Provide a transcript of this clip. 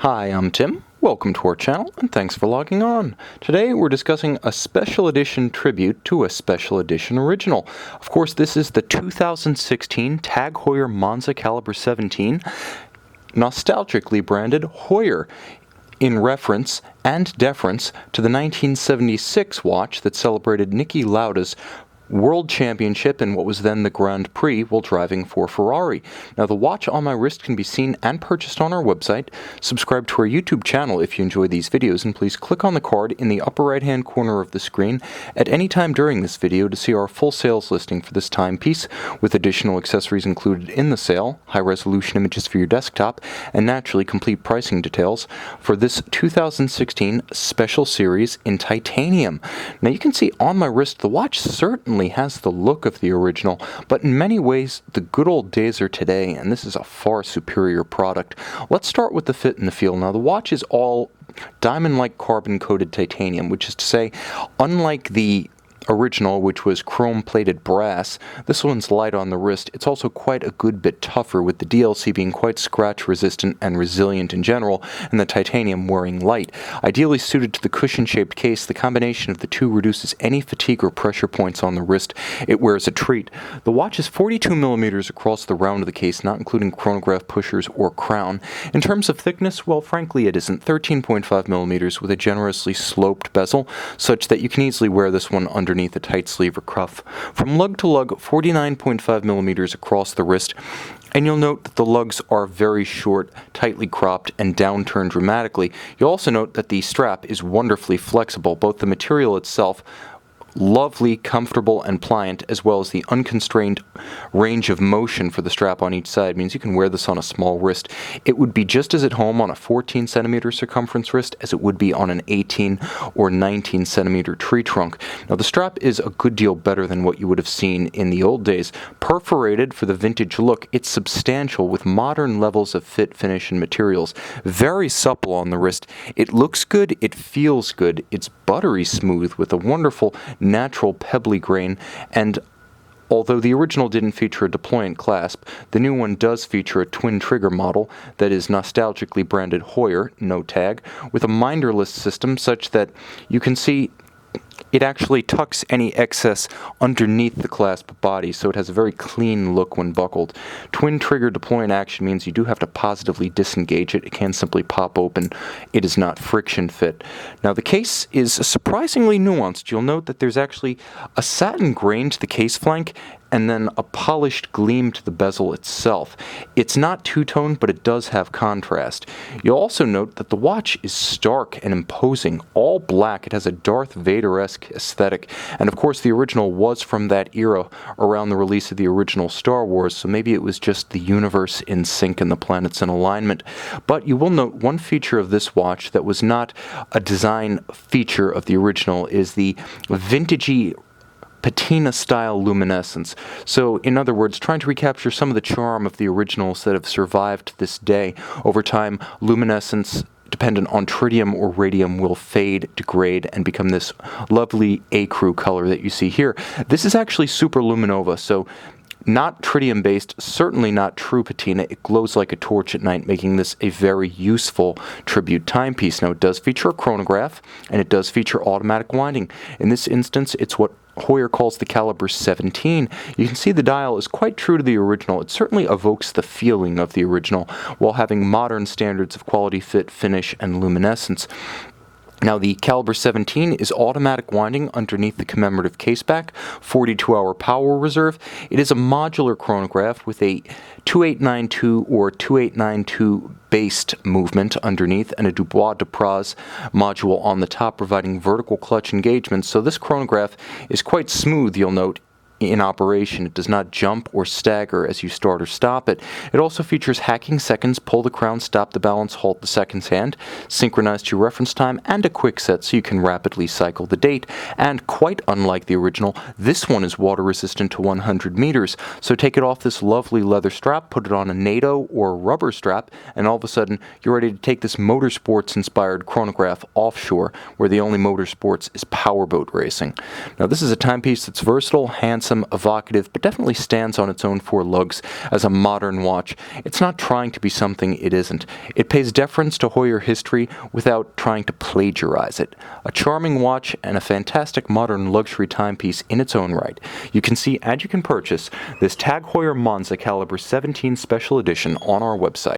Hi, I'm Tim. Welcome to our channel, and thanks for logging on. Today we're discussing a special edition tribute to a special edition original. Of course, this is the 2016 Tag Heuer Monza Caliber 17, nostalgically branded Heuer, in reference and deference to the 1976 watch that celebrated Niki Lauda's World Championship in what was then the Grand Prix while driving for Ferrari. Now, the watch on my wrist can be seen and purchased on our website. Subscribe to our YouTube channel if you enjoy these videos, and please click on the card in the upper right hand corner of the screen at any time during this video to see our full sales listing for this timepiece, with additional accessories included in the sale, high resolution images for your desktop, and naturally complete pricing details for this 2016 special series in titanium. Now, you can see on my wrist the watch certainly has the look of the original, but in many ways the good old days are today, and this is a far superior product. Let's start with the fit and the feel. Now, the watch is all diamond-like carbon-coated titanium, which is to say, unlike the original, which was chrome-plated brass, this one's light on the wrist. It's also quite a good bit tougher, with the DLC being quite scratch-resistant and resilient in general, and the titanium wearing light. Ideally suited to the cushion-shaped case, the combination of the two reduces any fatigue or pressure points on the wrist. It wears a treat. The watch is 42 millimeters across the round of the case, not including chronograph pushers or crown. In terms of thickness, well, frankly, it isn't. 13.5 millimeters with a generously sloped bezel, such that you can easily wear this one underneath a tight sleeve or cuff. From lug to lug, 49.5 millimeters across the wrist, and you'll note that the lugs are very short, tightly cropped, and downturned dramatically. You'll also note that the strap is wonderfully flexible, both the material itself, lovely, comfortable, and pliant, as well as the unconstrained range of motion for the strap on each side means you can wear this on a small wrist. It would be just as at home on a 14 centimeter circumference wrist as it would be on an 18 or 19 centimeter tree trunk. Now, the strap is a good deal better than what you would have seen in the old days. Perforated for the vintage look, it's substantial with modern levels of fit, finish, and materials. Very supple on the wrist. It looks good, it feels good, it's buttery smooth with a wonderful natural pebbly grain, and although the original didn't feature a deployant clasp, the new one does feature a twin trigger model that is nostalgically branded Heuer, no tag, with a minderless system such that you can see it actually tucks any excess underneath the clasp body, so it has a very clean look when buckled. Twin trigger deployant action means you do have to positively disengage it. It can simply pop open. It is not friction fit. Now, the case is surprisingly nuanced. You'll note that there's actually a satin grain to the case flank and then a polished gleam to the bezel itself. It's not two-tone, but it does have contrast. You'll also note that the watch is stark and imposing, all black. It has a Darth Vader-esque aesthetic, and of course the original was from that era around the release of the original Star Wars, so maybe it was just the universe in sync and the planets in alignment. But you will note one feature of this watch that was not a design feature of the original is the vintagey patina-style luminescence. So, in other words, trying to recapture some of the charm of the originals that have survived to this day. Over time, luminescence dependent on tritium or radium will fade, degrade, and become this lovely ecru color that you see here. This is actually superluminova, so not tritium-based, certainly not true patina. It glows like a torch at night, making this a very useful tribute timepiece. Now, it does feature a chronograph, and it does feature automatic winding. In this instance, it's what Heuer calls the caliber 17. You can see the dial is quite true to the original. It certainly evokes the feeling of the original, while having modern standards of quality, fit, finish, and luminescence. Now, the caliber 17 is automatic winding underneath the commemorative caseback, 42-hour power reserve. It is a modular chronograph with a 2892 or 2892 based movement underneath and a Dubois de Praz module on the top, providing vertical clutch engagement. So this chronograph is quite smooth, you'll note, in operation. It does not jump or stagger as you start or stop it. It also features hacking seconds, pull the crown, stop the balance, halt the seconds hand, synchronized to your reference time, and a quick set so you can rapidly cycle the date. And quite unlike the original, this one is water resistant to 100 meters. So take it off this lovely leather strap, put it on a NATO or rubber strap, and all of a sudden you're ready to take this motorsports inspired chronograph offshore, where the only motorsports is powerboat racing. Now, this is a timepiece that's versatile, handsome, handsome, evocative, but definitely stands on its own four legs as a modern watch. It's not trying to be something it isn't. It pays deference to Heuer history without trying to plagiarize it. A charming watch and a fantastic modern luxury timepiece in its own right. You can see and you can purchase this Tag Heuer Monza Caliber 17 Special Edition on our website.